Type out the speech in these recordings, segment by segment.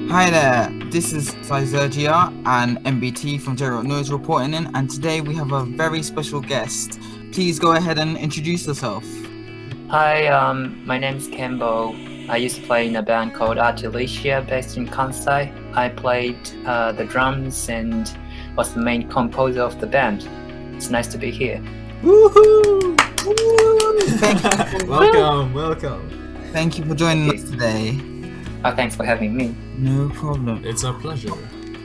Hi there, this is Elicia and MBT from Jrock Noise reporting in, and today we have a very special guest. Please go ahead and introduce yourself. Hi, my name's Kenbo. I used to play in a band called Elicia based in Kansai. I played the drums and was the main composer of the band. It's nice to be here. Woohoo! Welcome. Thank you for joining us today. Oh, thanks for having me. No problem. It's our pleasure.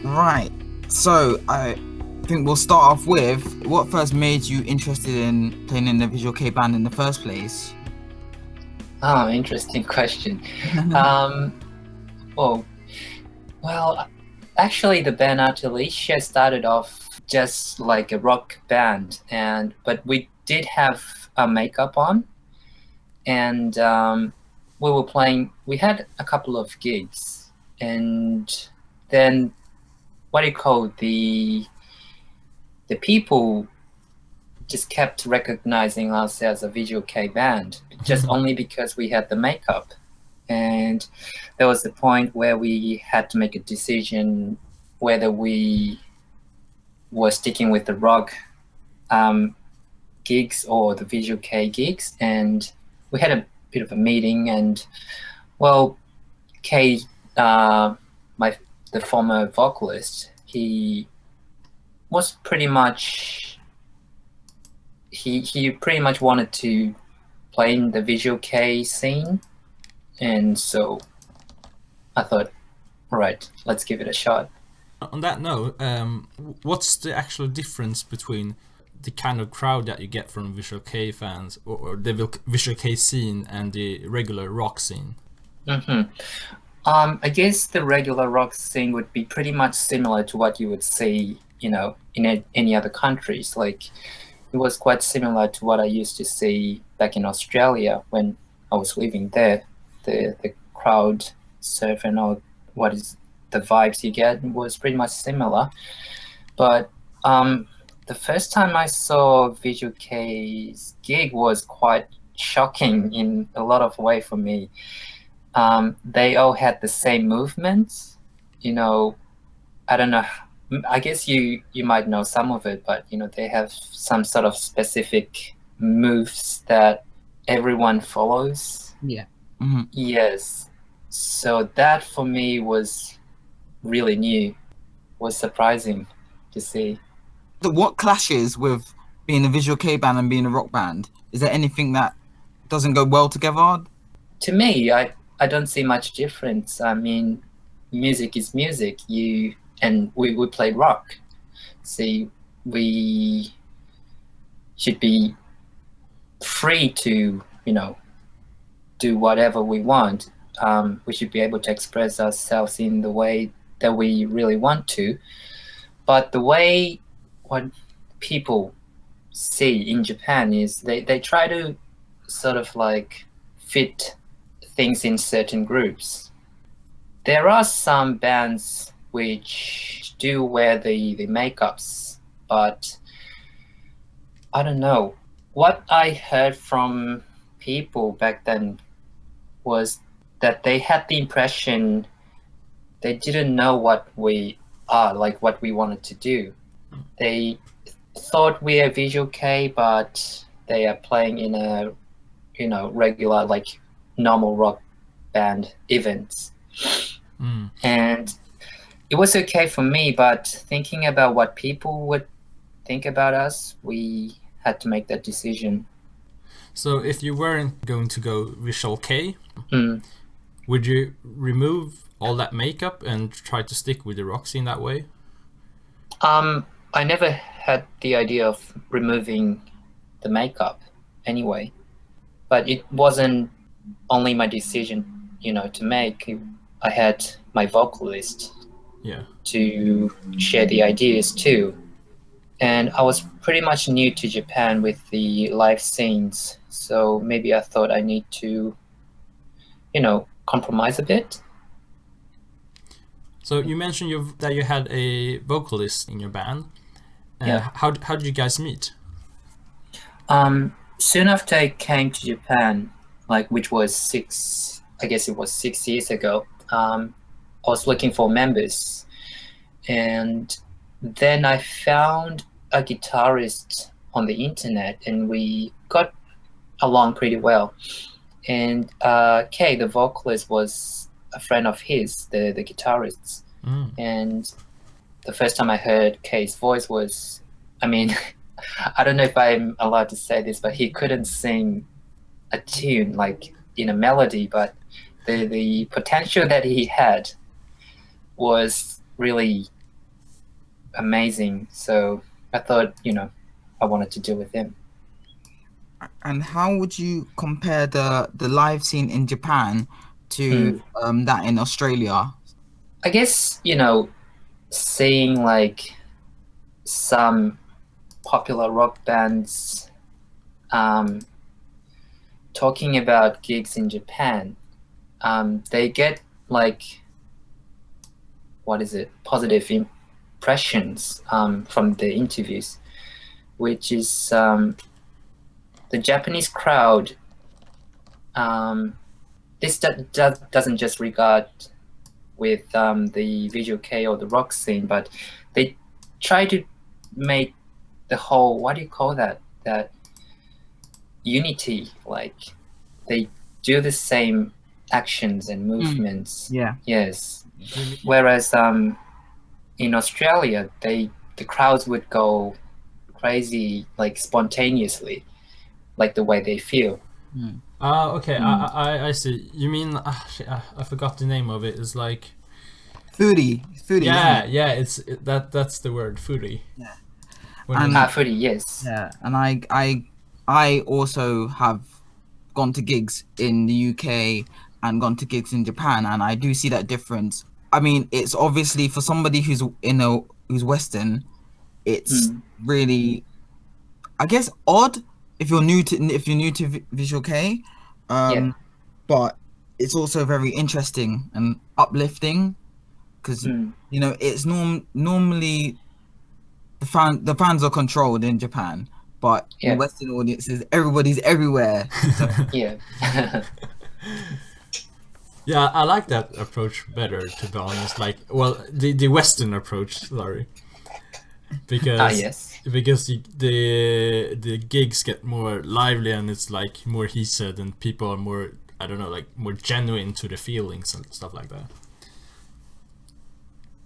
Right, so I think we'll start off with what first made you interested in playing in the Visual-kei band in the first place? Oh, interesting question. Well, actually, the band Elicia started off just like a rock band, but we did have a makeup on, and we were playing. We had a couple of gigs, and then the people just kept recognizing us as a Visual-kei band, just only because we had the makeup. And there was the point where we had to make a decision whether we were sticking with the rock gigs or the Visual-kei gigs. And we had a bit of a meeting, and well, Kei, the former vocalist, he was pretty much he pretty much wanted to play in the Visual-kei scene, and so I thought, all right, let's give it a shot. On that note, what's the actual difference between the kind of crowd that you get from Visual-kei fans or the Visual-kei scene and the regular rock scene? I guess the regular rock scene would be pretty much similar to what you would see, in any other countries. Like, it was quite similar to what I used to see back in Australia when I was living there. The crowd surf and all, what is the vibes you get was pretty much similar. But the first time I saw Visual-kei's gig was quite shocking in a lot of way for me. They all had the same movements, I don't know. I guess you might know some of it, but they have some sort of specific moves that everyone follows. Yeah. Mm-hmm. Yes. So that for me was really new, was surprising to see. What clashes with being a Visual-kei band and being a rock band? Is there anything that doesn't go well together? To me, I don't see much difference. I mean, music is music. We play rock. See, we should be free to, do whatever we want. We should be able to express ourselves in the way that we really want to. But the way what people see in Japan is they try to sort of like fit things in certain groups. There are some bands which do wear the makeups, but I don't know. What I heard from people back then was that they had the impression they didn't know what we are, like what we wanted to do. They thought we are Visual-kei, but they are playing in a, regular, like normal rock band events. And it was okay for me, but thinking about what people would think about us, we had to make that decision. So if you weren't going to go Visual-kei, Mm. would you remove all that makeup and try to stick with the rock scene that way? I never had the idea of removing the makeup anyway, but it wasn't only my decision, to make. I had my vocalist to share the ideas too. And I was pretty much new to Japan with the live scenes, so maybe I thought I need to, compromise a bit. So you mentioned that you had a vocalist in your band. Yeah. How did you guys meet? Soon after I came to Japan, which was 6 years ago, was looking for members, and then I found a guitarist on the internet, and we got along pretty well. And Kei, the vocalist, was a friend of his, the guitarist. And the first time I heard Kei's voice was, I mean, I don't know if I'm allowed to say this, but he couldn't sing a tune like in a melody, but the potential that he had was really amazing. So I thought, I wanted to do with him. And how would you compare the live scene in Japan to that in Australia? I guess, seeing like some popular rock bands talking about gigs in Japan, they get like, positive impressions from the interviews, which is the Japanese crowd. This doesn't just regard with the Visual-kei or the rock scene, but they try to make the whole, what do you call that unity, like they do the same actions and movements. Yes. Whereas in Australia, the crowds would go crazy, like spontaneously, like the way they feel. Okay. I see. You mean I forgot the name of it. It's like foodie. Yeah. That's the word, foodie. Yeah. Foodie, yes. Yeah, and I also have gone to gigs in the UK and gone to gigs in Japan, and I do see that difference. I mean, it's obviously for somebody who's who's Western, it's really, I guess, odd if you're new to Visual-kei, but it's also very interesting and uplifting because it's normally the fans are controlled in Japan, but in Western audiences, everybody's everywhere. So. Yeah. Yeah, I like that approach better, to be honest. Like, well, the Western approach, sorry, because the gigs get more lively and it's like more heated and people are more, I don't know, like more genuine to the feelings and stuff like that.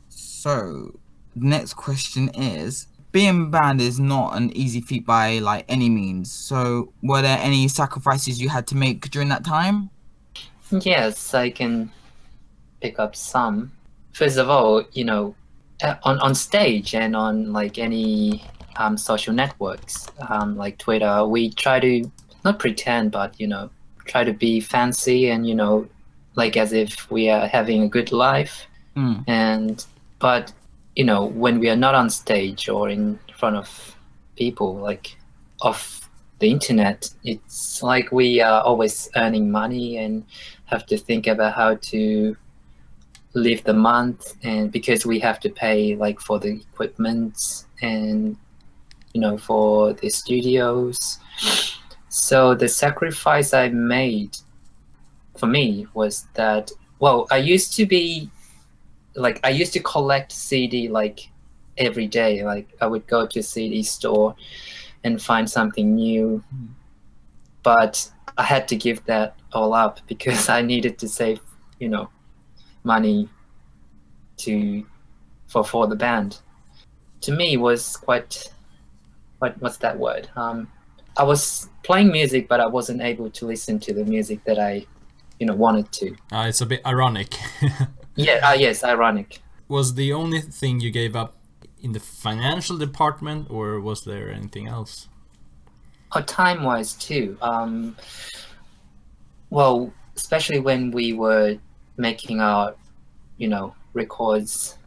So, next question is, being a band is not an easy feat by like any means. So, were there any sacrifices you had to make during that time? Yes, I can pick up some. First of all, on stage and on like any social networks, like Twitter, we try to not pretend, but try to be fancy and like as if we are having a good life. But when we are not on stage or in front of people, like off the internet, it's like we are always earning money and have to think about how to live the month, and because we have to pay like for the equipment and for the studios. So the sacrifice I made for me was that, well, I used to collect CD like every day. Like I would go to a CD store and find something new, but I had to give that all up because I needed to save, money for the band. To me, was quite, what's that word? I was playing music, but I wasn't able to listen to the music that I, wanted to. It's a bit ironic. Yes, ironic. Was the only thing you gave up in the financial department, or was there anything else? Time-wise too. Well, especially when we were making our, records,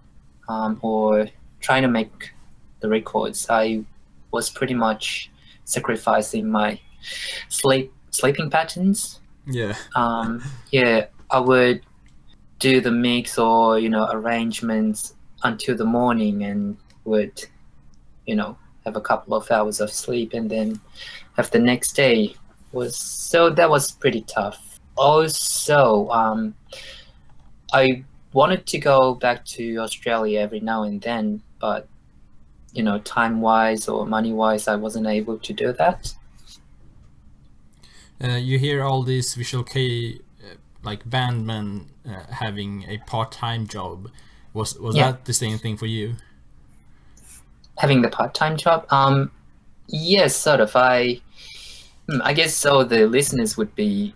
or trying to make the records, I was pretty much sacrificing my sleeping patterns. Yeah. I would do the mix or arrangements until the morning and would have a couple of hours of sleep and then have the next day. So that was pretty tough. Also, I wanted to go back to Australia every now and then, but time-wise or money-wise, I wasn't able to do that. You hear all these Visual-kei like bandmen having a part-time job. Was that the same thing for you? Having the part-time job? Yes, sort of. I guess so. The listeners would be,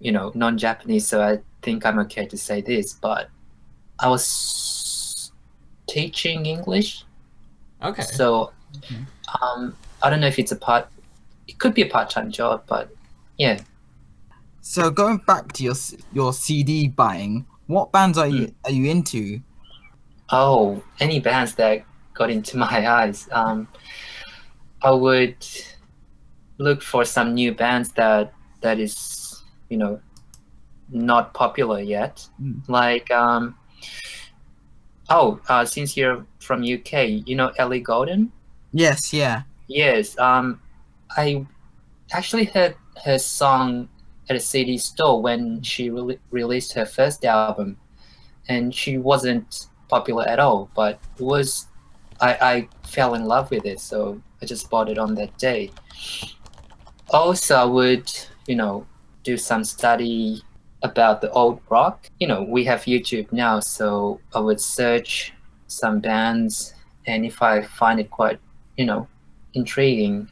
non-Japanese, so I think I'm okay to say this, but I was teaching English. Okay. So, I don't know if it could be a part-time job, but yeah. So going back to your CD buying, what bands are you into? Oh, any bands that got into my eyes. I would look for some new bands that is, not popular yet. Like, since you're from UK, Ellie Goulding? Yes, yeah. Yes. I actually heard her song at a CD store when she released her first album, and she wasn't popular at all, but it was I fell in love with it, so I just bought it on that day. Also, I would, do some study about the old rock. We have YouTube now, so I would search some bands, and if I find it quite, intriguing,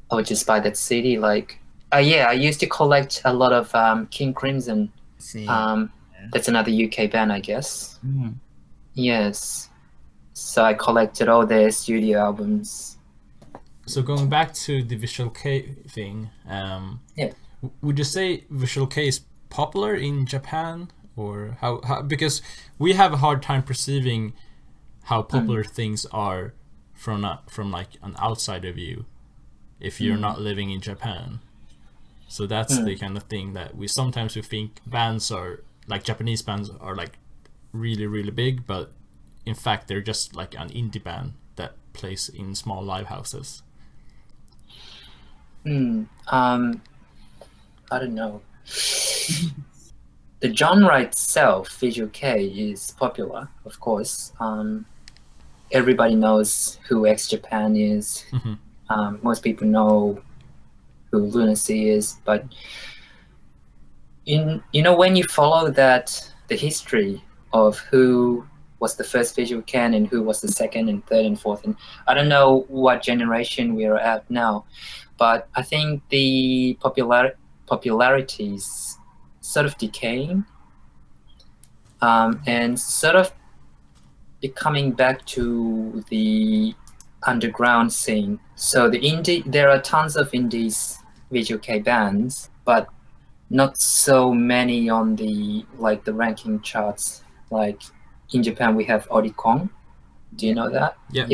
I would just buy that CD. Like, I used to collect a lot of King Crimson. See. That's another UK band, I guess. Mm. Yes. So I collected all their studio albums. So going back to the Visual-kei thing, would you say Visual-kei is popular in Japan, or how? Because we have a hard time perceiving how popular things are from like an outsider view, if you're not living in Japan. So that's the kind of thing that we think bands are like Japanese bands are like really, really big, but in fact they're just like an indie band that plays in small live houses. I don't know. The genre itself, Visual-kei, is popular, of course. Everybody knows who X Japan is. Most people know who Lunacy is, but when you follow the history of who was the first Visual-kei and who was the second and third and fourth, and I don't know what generation we are at now, but I think the popularity is sort of decaying, and sort of becoming back to the underground scene. So there are tons of indies Visual-kei bands, but not so many on the ranking charts. Like in Japan, we have Oricon. Do you know that? Yeah.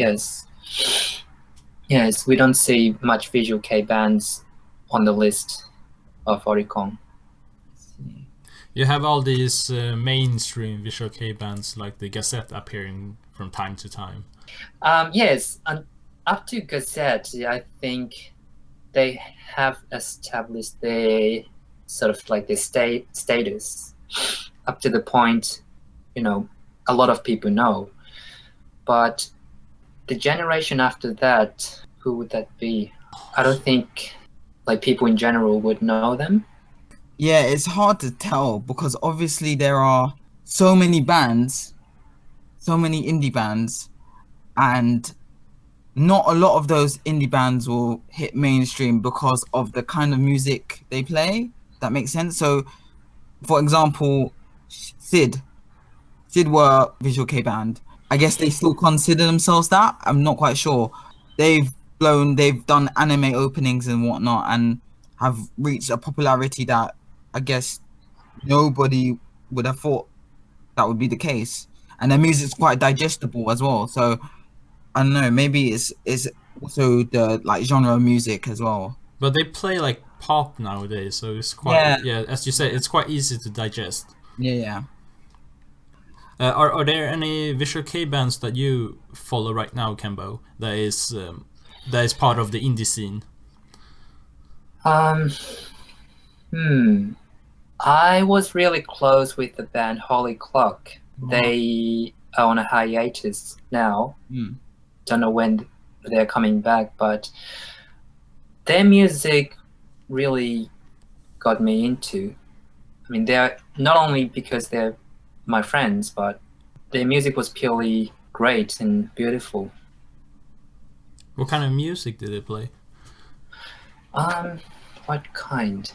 Yes, we don't see much Visual-kei bands on the list of Oricon. You have all these mainstream Visual-kei bands like the Gazette appearing from time to time. Yes, up to Gazette, I think they have established their sort of like their status up to the point, a lot of people know. But the generation after that, who would that be? I don't think like people in general would know them. Yeah, it's hard to tell because obviously there are so many bands, so many indie bands, and not a lot of those indie bands will hit mainstream because of the kind of music they play. That makes sense. So, for example, Sid were Visual-kei band. I guess they still consider themselves that. I'm not quite sure. They've done anime openings and whatnot, and have reached a popularity that I guess nobody would have thought that would be the case. And their music's quite digestible as well. So I don't know, maybe it's also the like genre of music as well. But they play like pop nowadays, so it's quite as you said, it's quite easy to digest. Yeah. Are there any Visual-kei bands that you follow right now, Kenbo, that is part of the indie scene? I was really close with the band Holy Clock. They are on a hiatus now. Don't know when they're coming back, but their music really got me into. I mean, they're not only because they're my friends, but their music was purely great and beautiful. What kind of music did they play? What kind?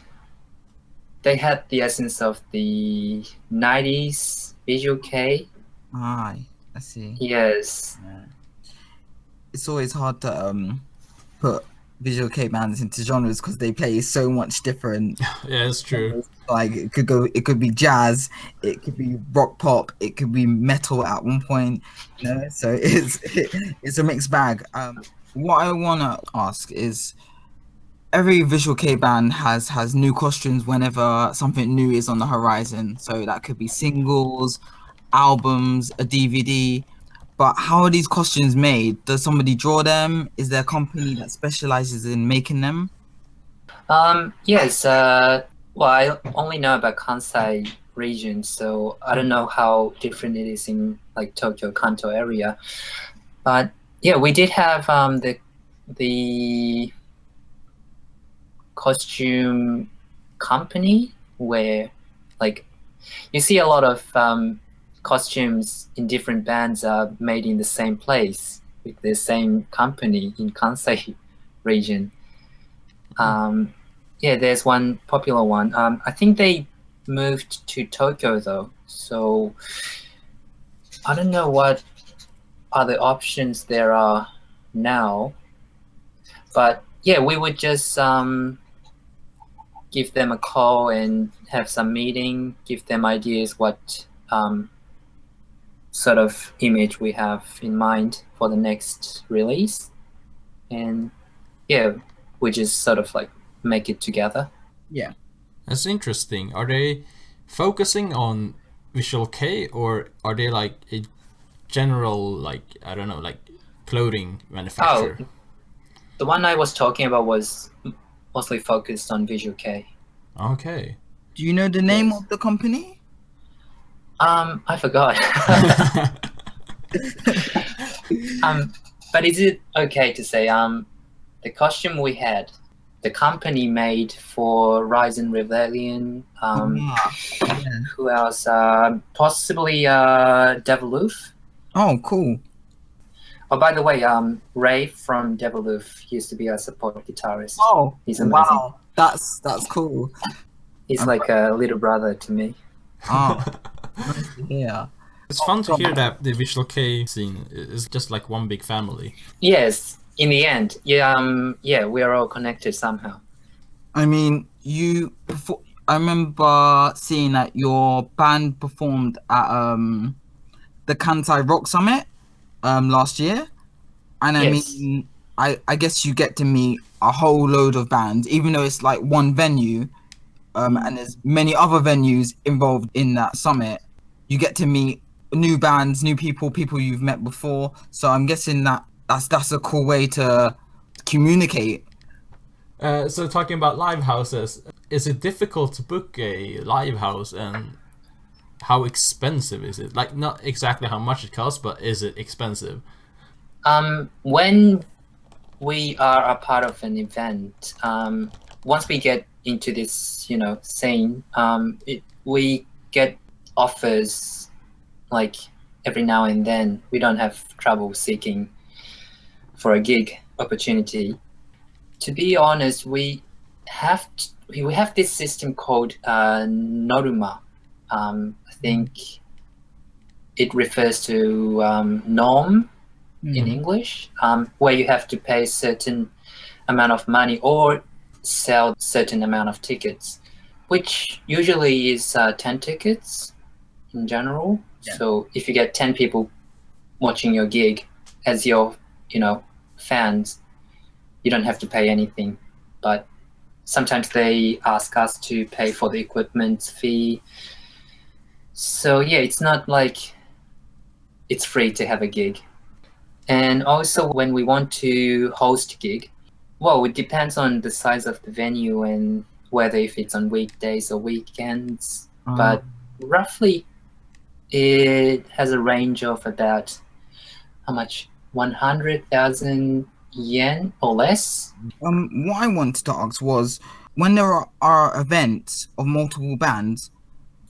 They had the essence of the 90s Visual-kei. I see. Yes. Yeah. It's always hard to put Visual-kei bands into genres because they play so much different. Yeah, it's true. Like it could be jazz, it could be rock pop, it could be metal at one point. You know, so it's a mixed bag. What I wanna ask is, every Visual-kei band has new costumes whenever something new is on the horizon. So that could be singles, albums, a DVD. But how are these costumes made? Does somebody draw them? Is there a company that specializes in making them? Yes. Well, I only know about Kansai region, so I don't know how different it is in like Tokyo, Kanto area. But yeah, we did have the costume company where like you see a lot of costumes in different bands are made in the same place with the same company in Kansai region. Yeah, there's one popular one. I think they moved to Tokyo though, so I don't know what other options there are now. But yeah, we would just give them a call and have some meeting, give them ideas what sort of image we have in mind for the next release. And yeah, we just sort of like make it together. Yeah. That's interesting. Are they focusing on Visual-kei, or are they like a general, like, I don't know, like clothing manufacturer? Oh, the one I was talking about was mostly focused on Visual-kei. Okay. Do you know the name Yes. of the company? I forgot. But is it okay to say the costume we had, the company made for Rise and Rebellion, Yeah. who else? Possibly Deviloof. Oh, cool. Oh, by the way, Ray from Deviloof used to be our support guitarist. Oh, He's amazing. wow. That's cool. He's like a little brother to me. Oh, nice to hear. It's fun to hear that the Visual-kei scene is just like one big family. Yes, in the end, yeah, we are all connected somehow. I mean, I remember seeing that your band performed at the Kansai Rock Summit last year, and I Yes. mean, I guess you get to meet a whole load of bands, even though it's like one venue, and there's many other venues involved in that summit. You get to meet new bands, new people you've met before. So I'm guessing that's a cool way to communicate. So talking about live houses, is it difficult to book a live house, and how expensive is it? Like, not exactly how much it costs, but is it expensive? When we are a part of an event, once we get into this, scene, we get offers like every now and then. We don't have trouble seeking for a gig opportunity. To be honest, we have this system called Noruma. I think it refers to norm in English, where you have to pay a certain amount of money or sell certain amount of tickets, which usually is 10 tickets in general. Yeah. So if you get 10 people watching your gig as your, fans, you don't have to pay anything. But sometimes they ask us to pay for the equipment fee. So yeah, it's not like it's free to have a gig. And also when we want to host a gig, well, it depends on the size of the venue and whether if it's on weekdays or weekends. But roughly It has a range of about how much? 100,000 yen or less. What I wanted to ask was, when there are events of multiple bands,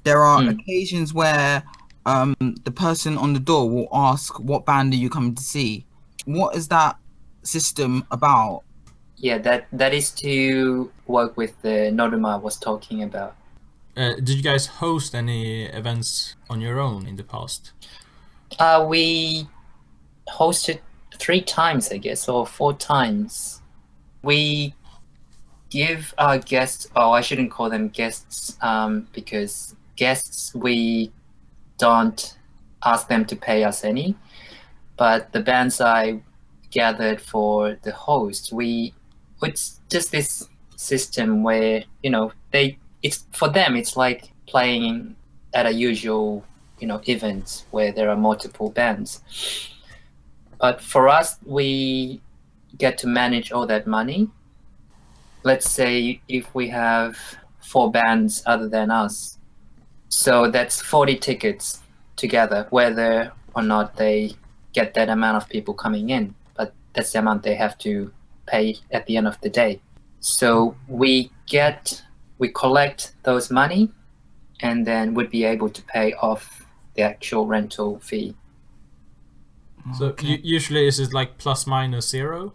there are occasions where the person on the door will ask, "What band are you coming to see?" What is that system about? Yeah, that is to work with the Noruma was talking about. Did you guys host any events on your own in the past? We hosted 3 times, I guess, or 4 times. We give our guests, oh, I shouldn't call them guests, because guests, we don't ask them to pay us any. But the bands I gathered for the host, it's just this system where, it's for them, it's like playing at a usual, event where there are multiple bands. But for us, we get to manage all that money. Let's say if we have 4 bands other than us, so that's 40 tickets together, whether or not they get that amount of people coming in, but that's the amount they have to pay at the end of the day. So we collect those money, and then would be able to pay off the actual rental fee. So usually is it like plus minus 0?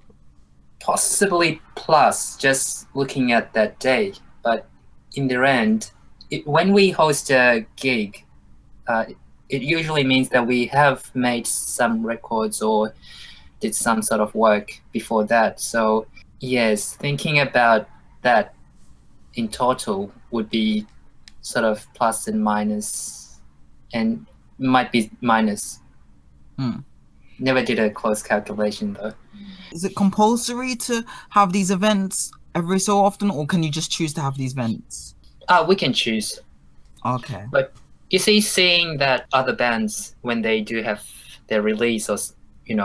Possibly plus, just looking at that day. But in the end, when we host a gig, it usually means that we have made some records or did some sort of work before that. So yes, thinking about that in total would be sort of plus and minus, and might be minus. Never did a close calculation though. Is it compulsory to have these events every so often, or can you just choose to have these events? We can choose. Okay. But you see, seeing that other bands, when they do have their release or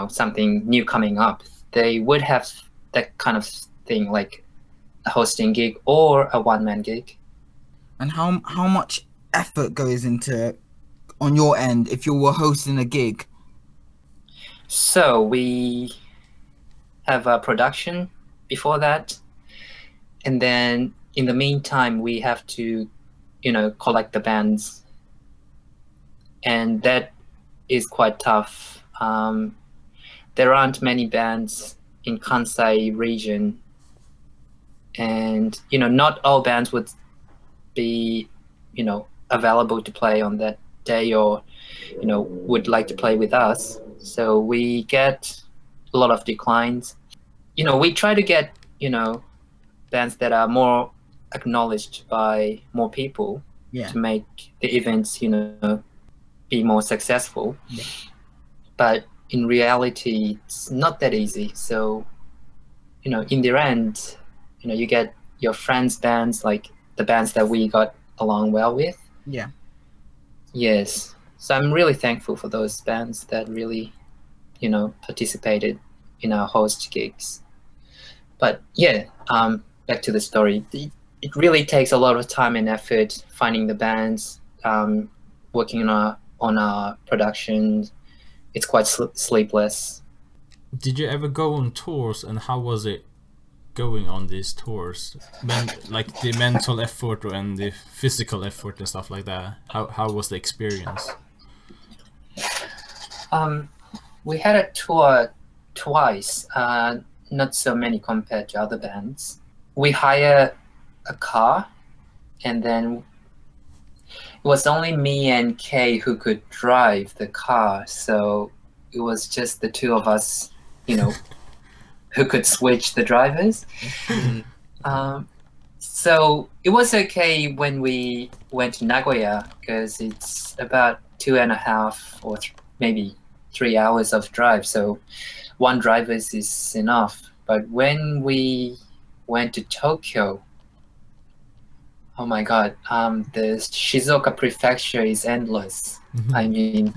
something new coming up, they would have that kind of thing, like a hosting gig or a one-man gig. And how much effort goes into on your end if you were hosting a gig? So we have a production before that, and then in the meantime we have to collect the bands, and that is quite tough. There aren't many bands in Kansai region, and not all bands would be available to play on that day, or would like to play with us. So we get a lot of declines. We try to get bands that are more acknowledged by more people to make the events be more successful. But in reality, it's not that easy. So in the end, you get your friends' bands, like the bands that we got along well with. Yes. So I'm really thankful for those bands that really participated in our host gigs. But back to the story. It really takes a lot of time and effort finding the bands, working on our production. It's quite sleepless. Did you ever go on tours, and how was it going on these tours? Like the mental effort and the physical effort and stuff like that. How was the experience? We had a tour twice, not so many compared to other bands. We hire a car, and then it was only me and Kay who could drive the car, so it was just the two of us, who could switch the drivers. So it was okay when we went to Nagoya, because it's about 2.5 or maybe 3 hours of drive, so one driver is enough. But when we went to Tokyo, oh my god, the Shizuoka prefecture is endless. I mean,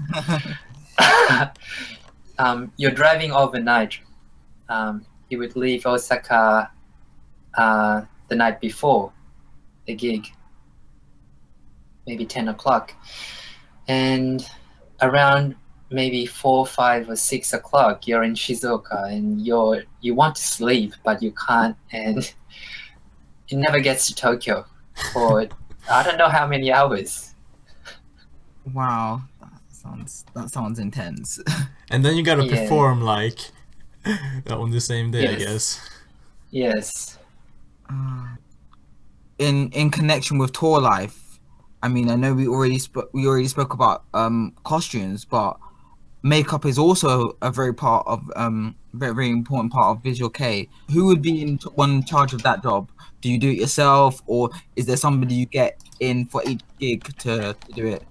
you're driving overnight. You would leave Osaka the night before the gig, maybe 10 o'clock. and around maybe 4, 5, or 6 o'clock, you're in Shizuoka, and you want to sleep, but you can't, and it never gets to Tokyo for I don't know how many hours. Wow, that sounds intense. And then you gotta Yeah. perform like on the same day, I Yes. guess. Yes. In connection with tour life, I mean, I know we already spoke about costumes, but makeup is also a very very important part of Visual-kei. Who would be in charge of that job? Do you do it yourself, or is there somebody you get in for each gig to do it?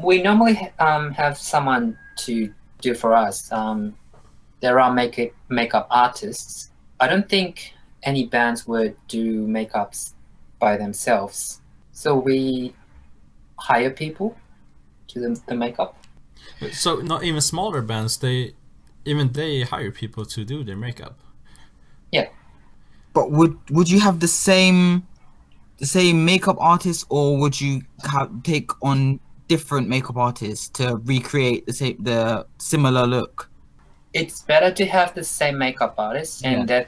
We normally have someone to do for us. There are makeup artists. I don't think any bands would do makeups by themselves. So we hire people to do the makeup. So not even smaller bands, they hire people to do their makeup. Yeah. But would you have the same makeup artist, or would you take on different makeup artists to recreate the similar look? It's better to have the same makeup artist, and Yeah.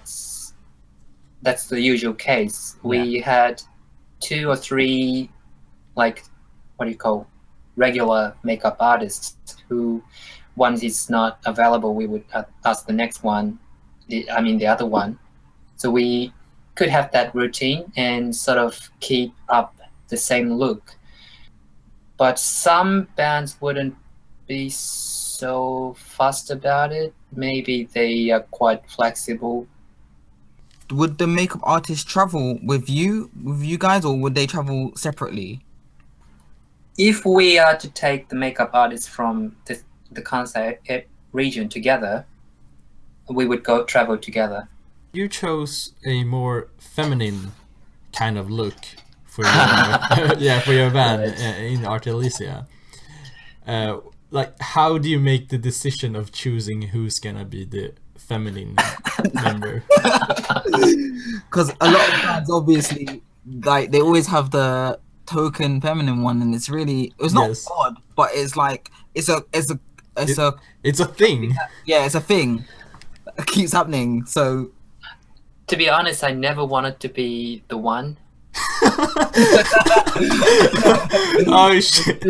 that's the usual case. We had 2 or 3, like, what do you call, regular makeup artists who, once it's not available, we would ask the next one, the other one. So we could have that routine and sort of keep up the same look. But some bands wouldn't be so fussed about it. Maybe they are quite flexible. Would the makeup artist travel with you guys, or would they travel separately? If we are to take the makeup artist from the Kansai region together, we would travel together. You chose a more feminine kind of look for your for your band in Elicia. Like, how do you make the decision of choosing who's gonna be the feminine member? Because a lot of bands, obviously, like, they always have the token feminine one, and it's not odd, but it's like it's a thing. Yeah, it's a thing that keeps happening. So, to be honest, I never wanted to be the one. Oh shit!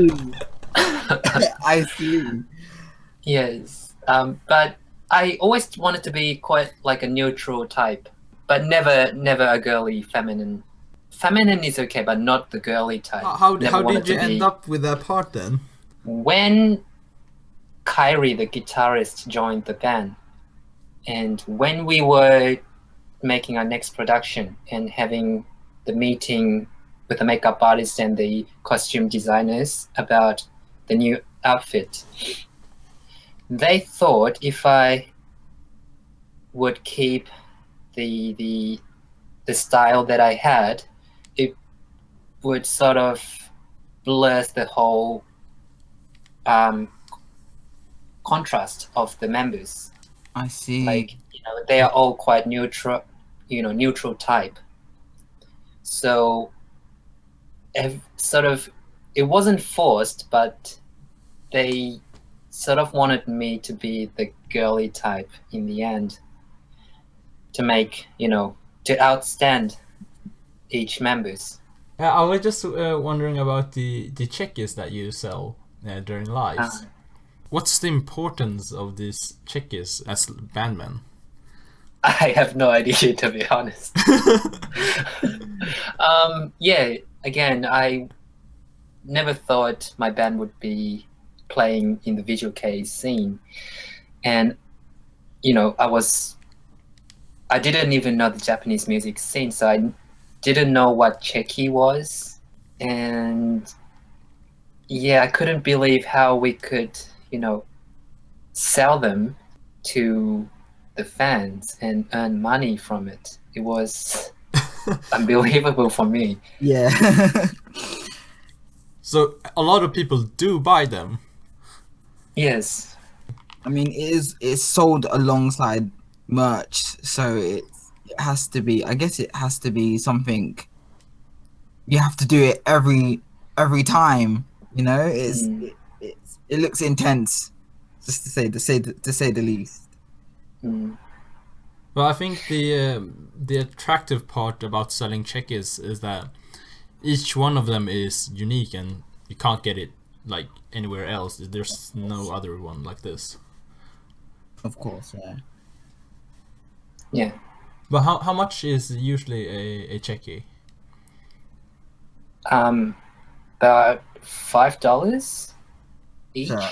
I see. Yes, but I always wanted to be quite like a neutral type, but never a girly feminine. Feminine is okay, but not the girly type. How did you end up with that part then? When Kyrie, the guitarist, joined the band, and when we were making our next production and having the meeting with the makeup artist and the costume designers about the new outfit, they thought if I would keep the style that I had, it would sort of blur the whole contrast of the members. I see. Like, they are all quite neutral, neutral type. So it wasn't forced, but they sort of wanted me to be the girly type in the end, to make, to outstand each members. I was just wondering about the checkies that you sell during lives. What's the importance of these checkies as bandmen? I have no idea, to be honest. Again, I never thought my band would be playing in the Visual-kei scene, and I didn't even know the Japanese music scene, so I didn't know what cheki was, and I couldn't believe how we could sell them to the fans and earn money from it. It was unbelievable for me. Yeah. So a lot of people do buy them. Yes. I mean, it's sold alongside merch, so it has to be. I guess it has to be something. You have to do it every time. You know, it looks intense, just to say the least. Well, I think the attractive part about selling checkers is that each one of them is unique and you can't get it like anywhere else. There's no other one like this. Of course, yeah. Yeah. But how much is usually a checky? About $5 each. Sure.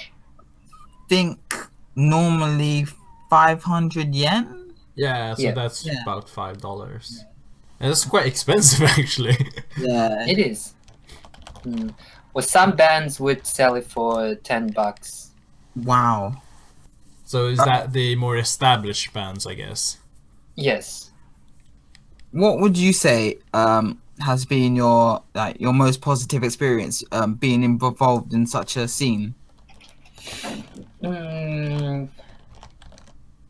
Think normally 500 yen. Yeah, so Yeah. that's about $5. And that's quite expensive, actually. Yeah, It is. Well, some bands would sell it for $10. wow. So is that the more established bands, I guess? Yes. What would you say has been your most positive experience being involved in such a scene?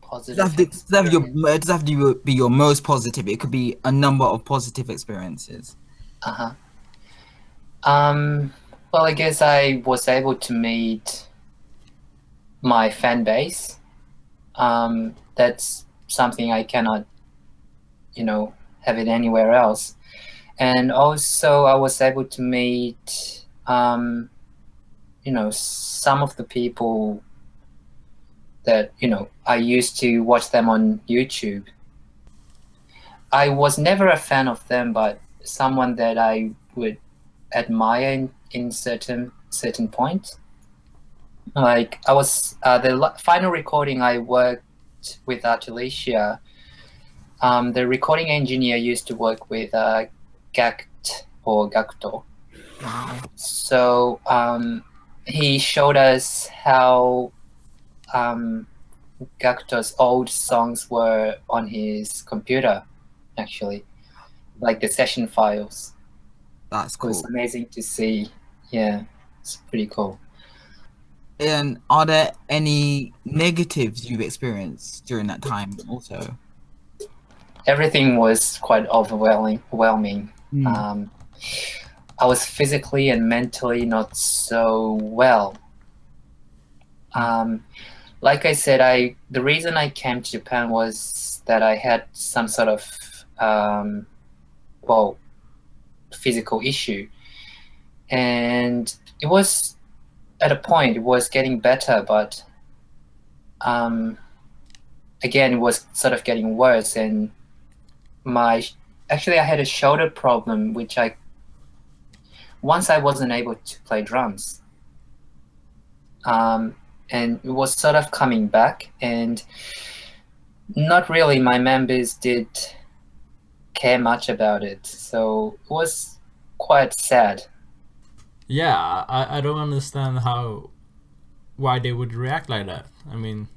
Positive It doesn't experience. have to be your most positive. It could be a number of positive experiences. Well, I guess I was able to meet my fan base. That's something I cannot, have it anywhere else. And also I was able to meet, some of the people that, I used to watch them on YouTube. I was never a fan of them, but someone that I would admire in certain point. Like I was the final recording I worked with Elicia. The recording engineer used to work with Gakto. Wow. So he showed us how Gakto's old songs were on his computer, actually, like the session files. That's It cool. was amazing to see. Yeah, it's pretty cool. And are there any negatives you've experienced during that time also? Everything was quite overwhelming. I was physically and mentally not so well. Like I said, the reason I came to Japan was that I had some sort of physical issue, and it was at a point it was getting better, but again it was sort of getting worse, and actually I had a shoulder problem, which once I wasn't able to play drums, and it was sort of coming back, and not really my members did care much about it, so it was quite sad. Yeah, I don't understand why they would react like that. I mean,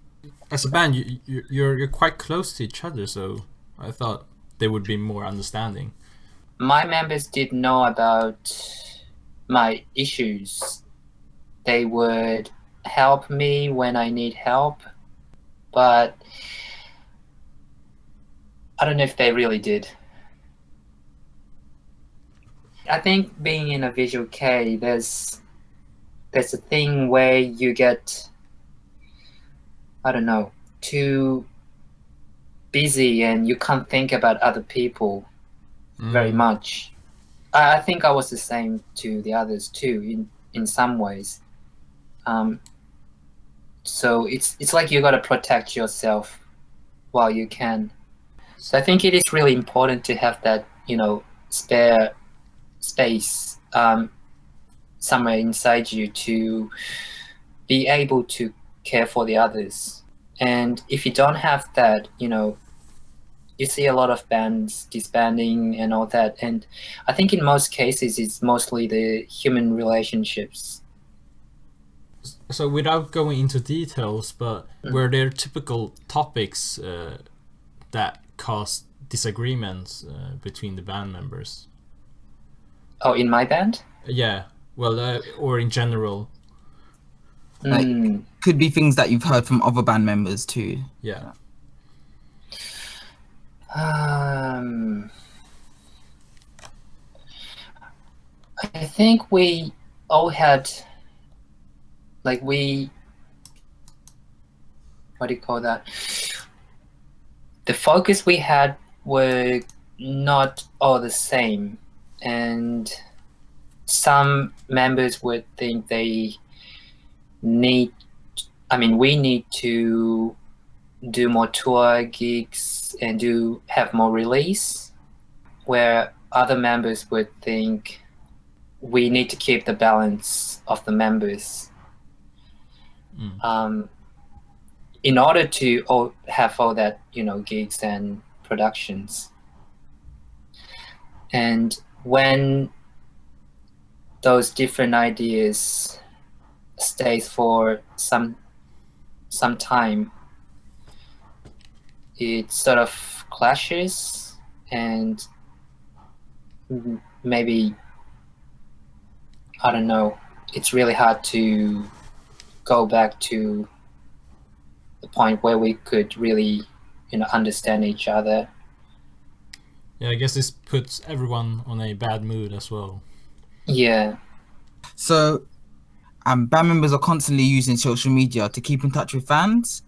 as a band, you're quite close to each other, so I thought they would be more understanding. My members did know about my issues. They would help me when I need help, but I don't know if they really did. I think being in a Visual-kei, there's a thing where you get, I don't know, too busy and you can't think about other people very much. I think I was the same to the others too, in some ways. So it's like you got to protect yourself while you can. So I think it is really important to have that, spare space somewhere inside you to be able to care for the others. And if you don't have that, you see a lot of bands disbanding and all that. And I think in most cases, it's mostly the human relationships. So without going into details, but were there typical topics that caused disagreements between the band members? Oh, in my band? Yeah, well, or in general. Like, could be things that you've heard from other band members too. Yeah. I think we all had like what do you call that? The focus we had were not all the same, and some members would think we need to do more tour gigs and have more release, where other members would think we need to keep the balance of the members. In order to have all that, gigs and productions. And when those different ideas stays for some time, it sort of clashes, and maybe, I don't know, it's really hard to go back to the point where we could really, understand each other. Yeah, I guess this puts everyone on a bad mood as well. Yeah. So, band members are constantly using social media to keep in touch with fans,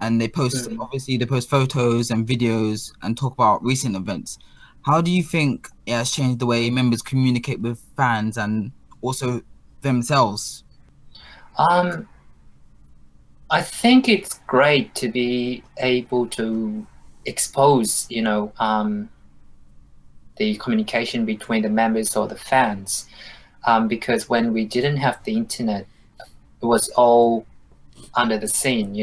and they post obviously they post photos and videos and talk about recent events. How do you think it has changed the way members communicate with fans and also themselves? I think it's great to be able to expose, the communication between the members or the fans, because when we didn't have the internet, it was all under the scene,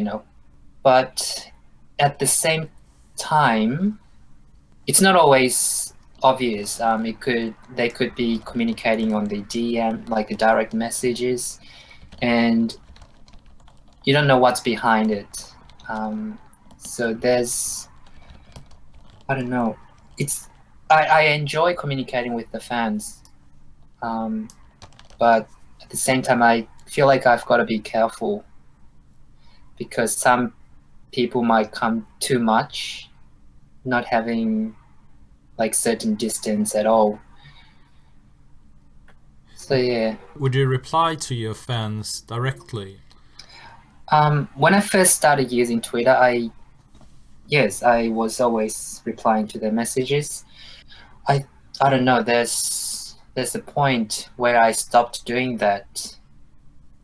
But at the same time, it's not always obvious. They could be communicating on the DM, like the direct messages, and you don't know what's behind it. So there's, I don't know. I enjoy communicating with the fans, but at the same time, I feel like I've got to be careful, because some people might come too much, not having like certain distance at all. So yeah. Would you reply to your fans directly? When I first started using Twitter, I was always replying to their messages. I don't know, there's a point where I stopped doing that,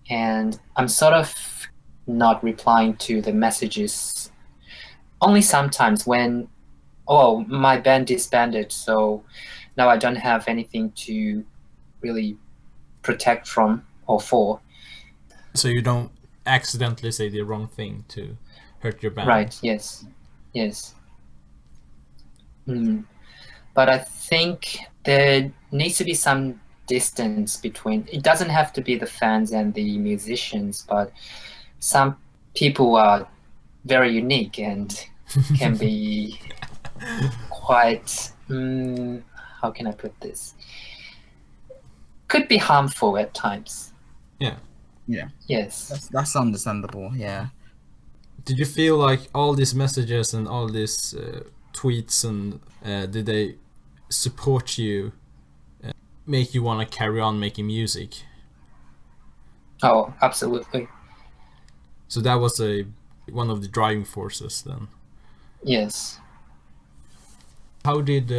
and I'm sort of not replying to the messages. Only sometimes when, my band disbanded, so now I don't have anything to really protect from or for. So you don't accidentally say the wrong thing to hurt your band. Right, yes. But I think there needs to be some distance between, it doesn't have to be the fans and the musicians, but some people are very unique and can be quite, how can I put this? Could be harmful at times. Yeah. Yes. That's understandable, yeah. Did you feel like all these messages and all these tweets, and did they support you, make you want to carry on making music? Oh, absolutely. So that was one of the driving forces then? Yes. How did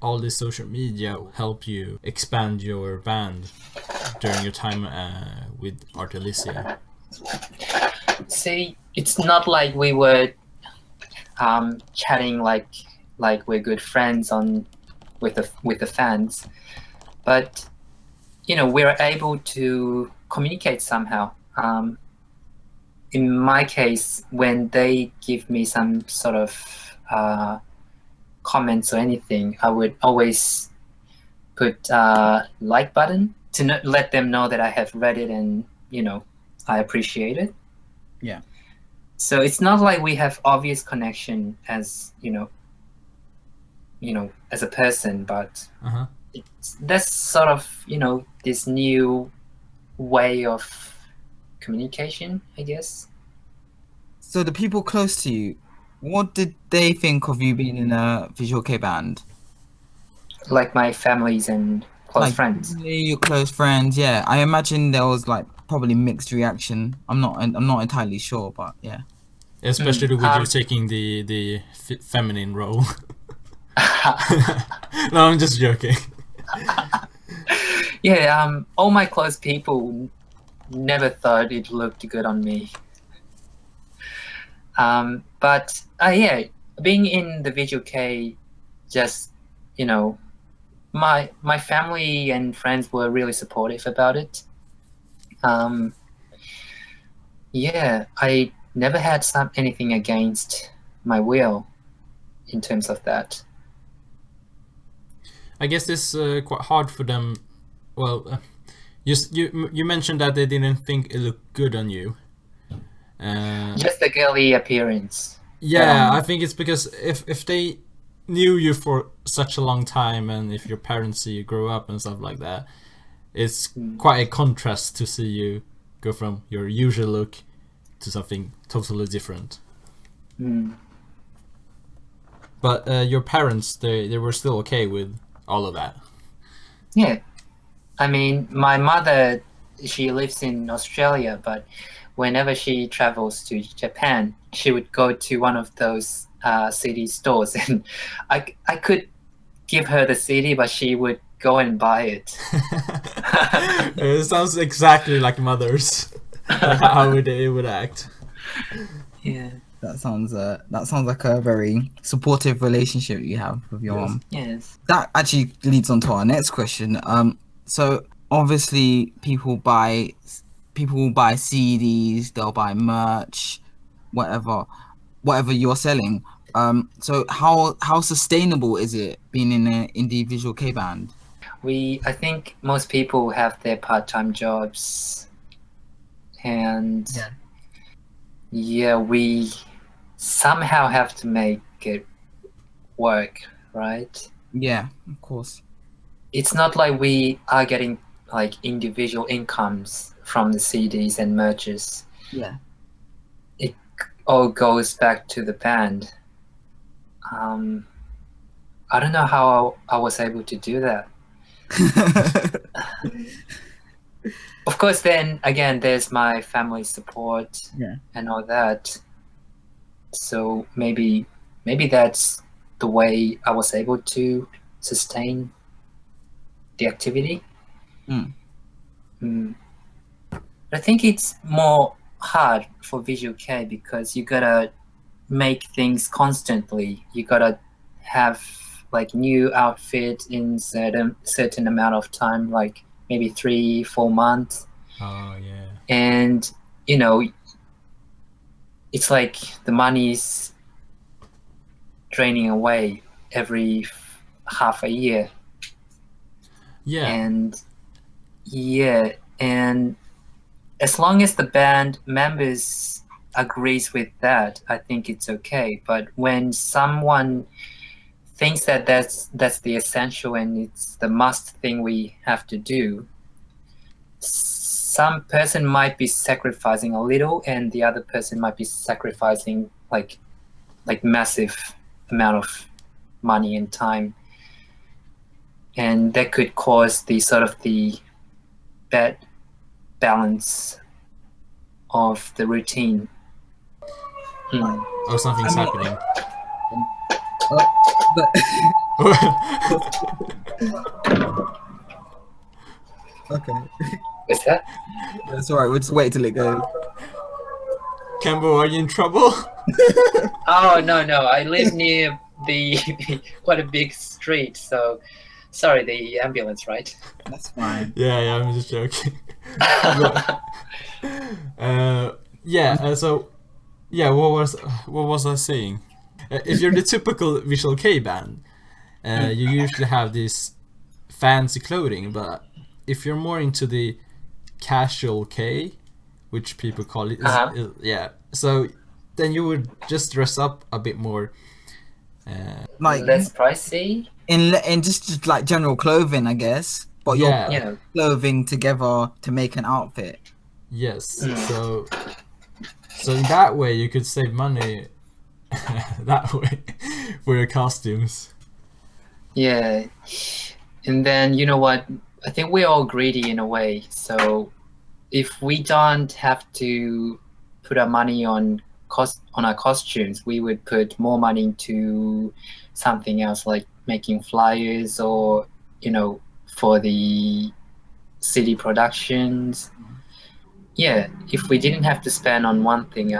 all this social media help you expand your band during your time with Art Elicia? See, it's not like we were chatting like we're good friends with the fans, but we're able to communicate somehow. In my case, when they give me some sort of comments or anything, I would always put like button to let them know that I have read it and I appreciate it. Yeah. So it's not like we have obvious connection as as a person, but that's sort of this new way of communication, I guess. So the people close to you, what did they think of you being in a Visual-kei band? Like my families and close friends. Your close friends, yeah. I imagine there was like probably mixed reaction. I'm not entirely sure, but yeah. Especially with you taking the feminine role. No, I'm just joking. Yeah, all my close people never thought it looked good on me. But yeah, being in the Visual-kei, just, you know, my family and friends were really supportive about it. Yeah, I never had anything against my will in terms of that. I guess it's quite hard for them. Well, you mentioned that they didn't think it looked good on you. Just the girly appearance. Yeah, I think it's because if they knew you for such a long time, and if your parents see you grow up and stuff like that, it's quite a contrast to see you go from your usual look to something totally different. But your parents, they were still okay with all of that. Yeah, I mean, my mother, she lives in Australia, but whenever she travels to Japan, she would go to one of those CD stores, and I could give her the CD, but she would go and buy it. It sounds exactly like mothers. How they would act. Yeah. That sounds like a very supportive relationship you have with your mom. Yes. That actually leads on to our next question. So obviously people will buy CDs, they'll buy merch, whatever you're selling. So how sustainable is it being in an indie Visual-kei band? I think most people have their part-time jobs, and yeah, we somehow have to make it work, right? Yeah, of course. It's not like we are getting like individual incomes from the CDs and merches. Yeah. It all goes back to the band. I don't know how I was able to do that. Of course, then again, there's my family support and all that. So maybe that's the way I was able to sustain the activity. I think it's more hard for Visual-kei because you gotta make things constantly. You gotta have like new outfit in certain amount of time, like maybe 3-4 months. Oh yeah. And you know, it's like the money's draining away every half a year. Yeah. And as long as the band members agrees with that, I think it's okay. But when someone thinks that that's the essential and it's the must thing we have to do, some person might be sacrificing a little, and the other person might be sacrificing like massive amount of money and time, and that could cause the sort of the bad balance of the routine. Oh, something's happening. Okay. What's that? That's alright, we'll just wait till it goes. Kenbo, are you in trouble? Oh no, I live near the quite a big street, so sorry, the ambulance, right? That's fine. Yeah, I'm just joking. What was I saying? If you're the typical Visual-kei band, you usually have this fancy clothing, but if you're more into the casual K, which people call it, so then you would just dress up a bit more, like less pricey in just like general clothing, I guess. But yeah, clothing together to make an outfit. Yes. So in that way you could save money that way for your costumes. Yeah, and then you know what? I think we're all greedy in a way. So if we don't have to put our money on our costumes, we would put more money into something else, like making flyers or, for the city productions. Yeah, if we didn't have to spend on one thing,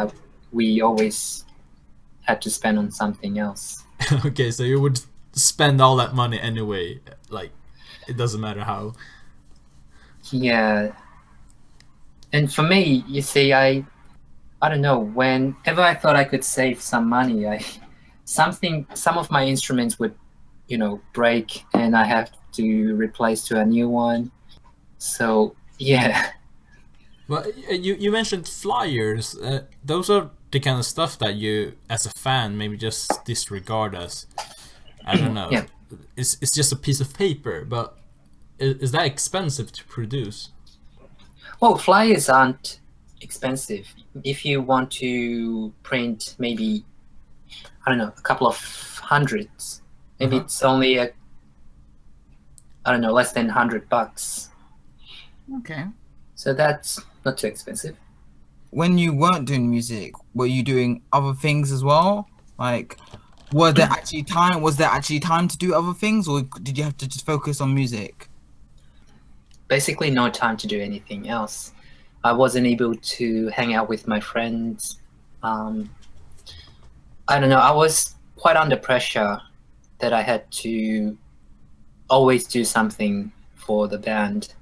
we always had to spend on something else. Okay, so you would spend all that money anyway, like it doesn't matter how. Yeah. And for me, you see, I don't know, whenever I thought I could save some money, some of my instruments would, break, and I have to replace to a new one. So yeah. Well, you mentioned flyers. Those are the kind of stuff that you, as a fan, maybe just disregard as, I don't know. Yeah. It's just a piece of paper, but is that expensive to produce? Well, flyers aren't expensive. If you want to print maybe, I don't know, a couple of hundreds, maybe it's only less than $100. Okay. So that's not too expensive. When you weren't doing music, were you doing other things as well? Like, was there actually time to do other things, or did you have to just focus on music? Basically no time to do anything else. I wasn't able to hang out with my friends. I don't know, I was quite under pressure that I had to always do something for the band.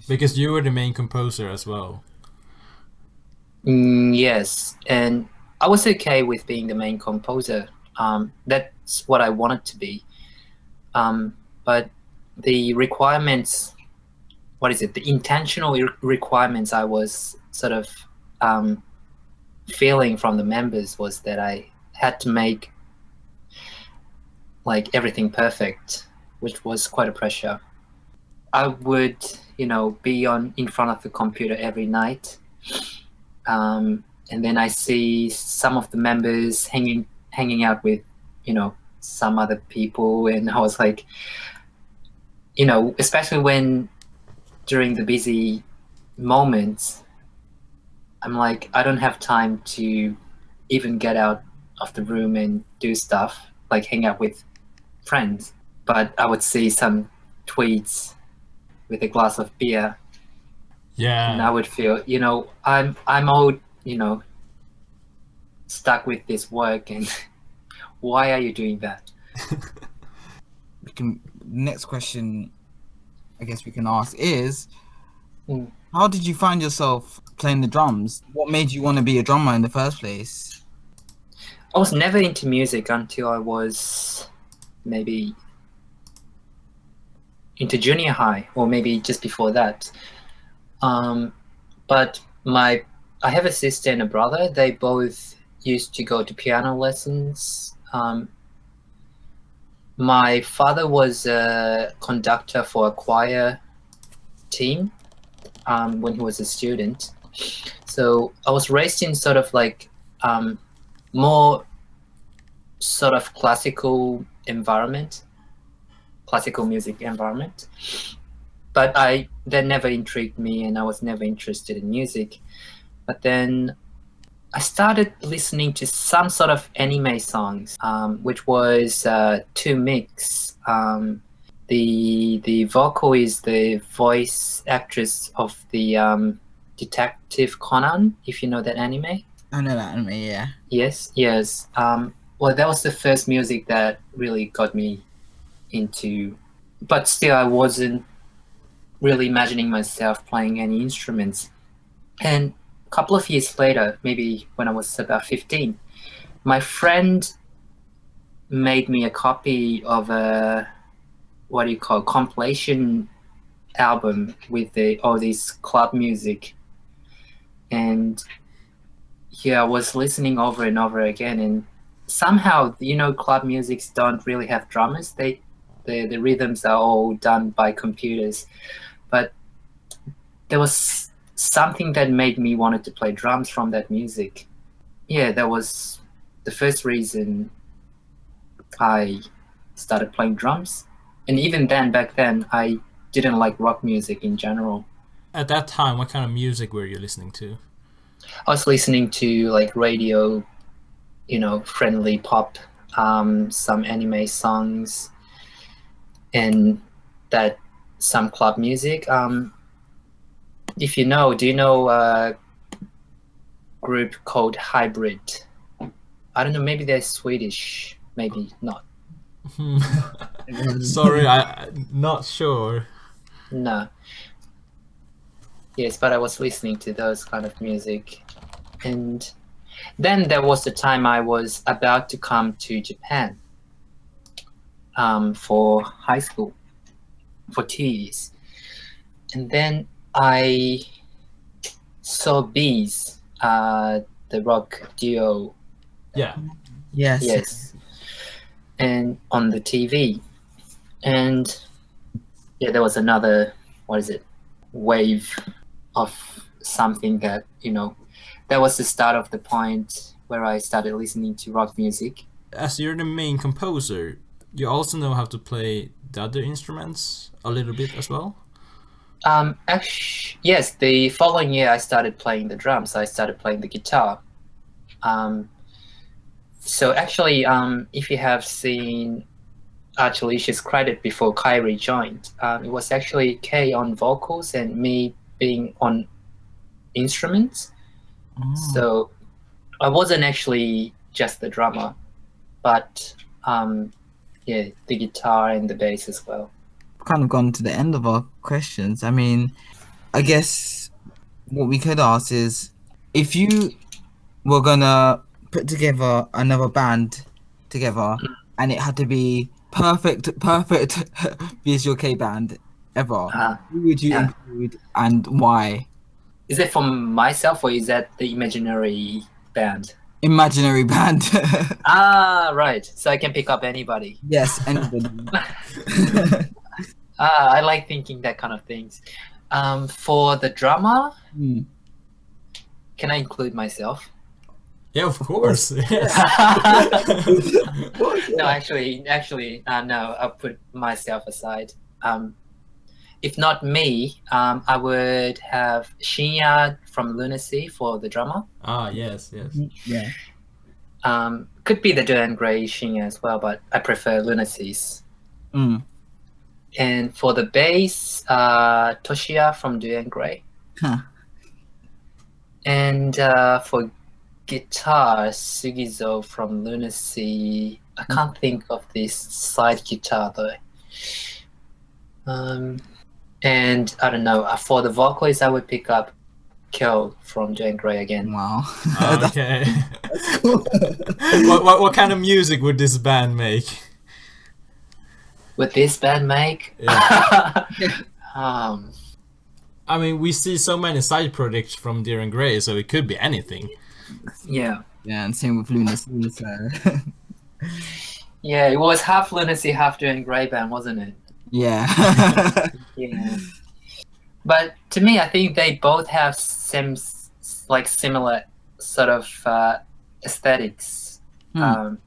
Because you were the main composer as well. Yes, and I was okay with being the main composer. That's what I wanted to be. But the requirements, the intentional requirements I was sort of feeling from the members was that I had to make like everything perfect, which was quite a pressure. I would, be in front of the computer every night, and then I see some of the members hanging out with, some other people, and I was like, especially when during the busy moments, I'm like, I don't have time to even get out of the room and do stuff like hang out with friends. But I would see some tweets with a glass of beer, Yeah. and I would feel, I'm all, stuck with this work, and why are you doing that? Next question, I guess we can ask is, how did you find yourself playing the drums? What made you want to be a drummer in the first place? I was never into music until I was maybe into junior high, or maybe just before that. But I have a sister and a brother. They both used to go to piano lessons. My father was a conductor for a choir team when he was a student. So I was raised in sort of like more sort of classical music environment. But that never intrigued me, and I was never interested in music. But then I started listening to some sort of anime songs, which was two mix. The vocal is the voice actress of the Detective Conan, if you know that anime. I know that anime, yeah. Yes. Well, that was the first music that really got me into, but still I wasn't really imagining myself playing any instruments. And a couple of years later, maybe when I was about 15, my friend made me a copy of a compilation album with all this club music. And yeah, I was listening over and over again, and somehow, club musics don't really have drummers. The rhythms are all done by computers. But there was something that made me wanted to play drums from that music. Yeah, that was the first reason I started playing drums. And even then, back then, I didn't like rock music in general. At that time, what kind of music were you listening to? I was listening to like radio, friendly pop, some anime songs, and that some club music. If you know, do you know a group called Hybrid? I don't know, maybe they're Swedish, maybe not. Sorry, I'm not sure. No. Yes, but I was listening to those kind of music. And then there was the time I was about to come to Japan for high school for 2 years. And then I saw Bees, the rock duo. Yeah. Yes. And on the TV. And yeah, there was another, wave of something that, that was the start of the point where I started listening to rock music. As you're the main composer, you also know how to play the other instruments a little bit as well? Actually, yes, the following year I started playing the drums. I started playing the guitar. So actually, if you have seen Elicia's credit before Kyrie joined, it was actually Kei on vocals and me being on instruments. So I wasn't actually just the drummer, but the guitar and the bass as well. Kind of gone to the end of our questions. I mean, I guess what we could ask is, if you were gonna put together another band together and it had to be perfect Visual-kei band ever, who would you include and why? Is it for myself or is that the imaginary band? Imaginary band. Right. So I can pick up anybody. Yes, anybody. I like thinking that kind of things. For the drama, can I include myself? Yeah, of course. Yes. No, actually, no. I'll put myself aside. If not me, I would have Shinya from Lunacy for the drama. Yes. Yeah. Could be the Duran Gray Shinya as well, but I prefer Lunacy's. And for the bass, Toshiya from Duran Gray. And for guitar, Sugizo from Lunacy. I can't think of this side guitar though. And I don't know, for the vocalist, I would pick up Kyo from Duran Gray again. Wow. Okay. What kind of music would this band make? Would this band make? Yeah. I mean, we see so many side projects from Duran Gray, so it could be anything. Yeah. Yeah, and same with Lunacy. So. Yeah, it was half Lunacy, half Duran Gray band, wasn't it? Yeah. Yeah. But to me, I think they both have similar sort of aesthetics, in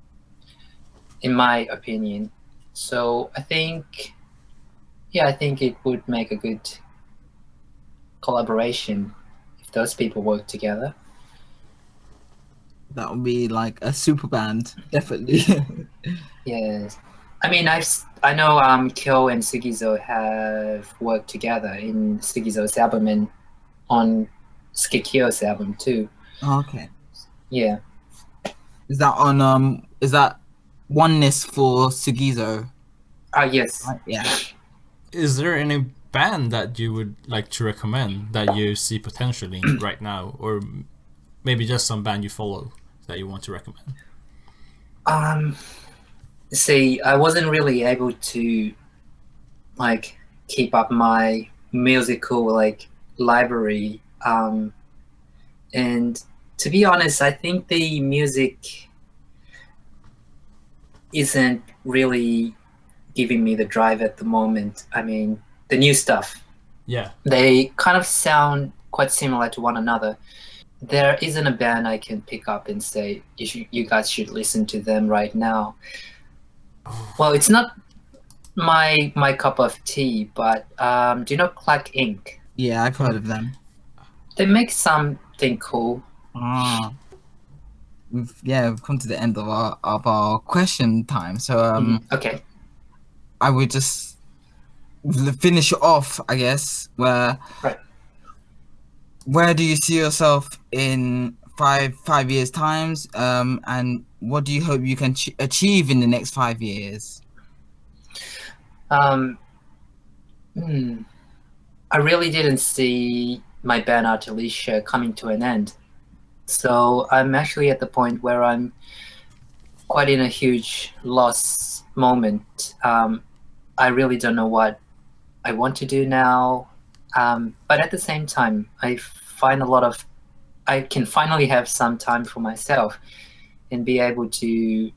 my opinion. So I think it would make a good collaboration if those people work together. That would be like a super band, definitely. Yes. I mean, I know Kyo and Sugizo have worked together in Sugizo's album and on Skikyo's album too. Okay. Yeah. Is that on is that Oneness for Sugizo? Yes. Yeah. Is there any band that you would like to recommend that you see potential in right now, or maybe just some band you follow that you want to recommend? See, I wasn't really able to keep up my musical library, and to be honest, I think the music isn't really giving me the drive at the moment. I mean, the new stuff, they kind of sound quite similar to one another. There isn't a band I can pick up and say you guys should listen to them right now. Well, it's not my cup of tea, but do you know Clack Inc? Yeah, I've heard of them. They make something cool. Ah, we've come to the end of our question time. So Okay. I would just finish it off, I guess. Right. Where do you see yourself in 5 years times? And what do you hope you can achieve in the next 5 years? I really didn't see my band Elicia coming to an end. So I'm actually at the point where I'm quite in a huge loss moment. I really don't know what I want to do now. But at the same time, I can finally have some time for myself and be able to,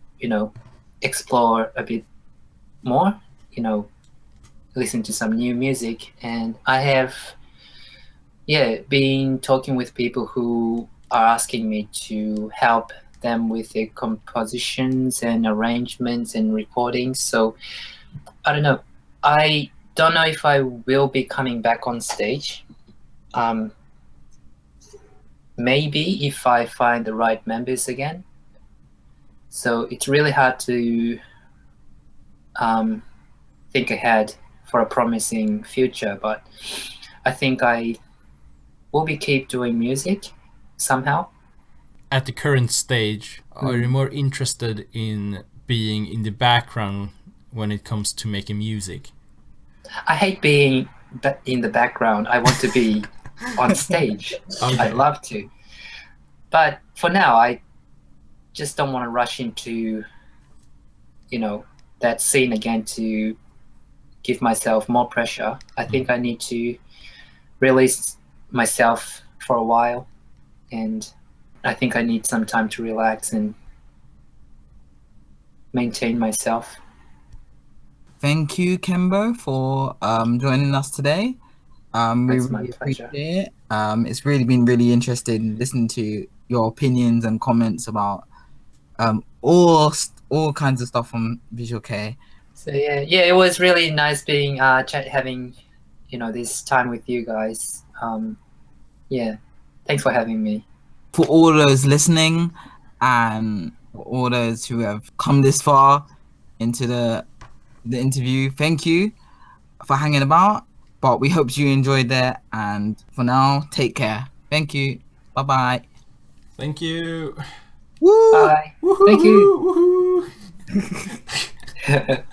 explore a bit more, listen to some new music. And I have, been talking with people who are asking me to help them with their compositions and arrangements and recordings. So I don't know. I don't know if I will be coming back on stage. Maybe if I find the right members again. So it's really hard to think ahead for a promising future, but I think I will be keep doing music somehow. At the current stage, are you more interested in being in the background when it comes to making music? I hate being in the background. I want to be on stage. Okay. I'd love to. But for now, I just don't want to rush into, that scene again to give myself more pressure. I think I need to release myself for a while, and I think I need some time to relax and maintain myself. Thank you, Kenbo, for joining us today. We It's my really pleasure. appreciate it. It's really been really interesting listening to your opinions and comments about all kinds of stuff from Visual-kei. So yeah, it was really nice being having this time with you guys. Thanks for having me. For all those listening and for all those who have come this far into the interview, thank you for hanging about. But we hope you enjoyed that, and for now, take care. Thank you. Bye bye. Thank you. Woo! Bye. Woohoo! Thank you. Woohoo!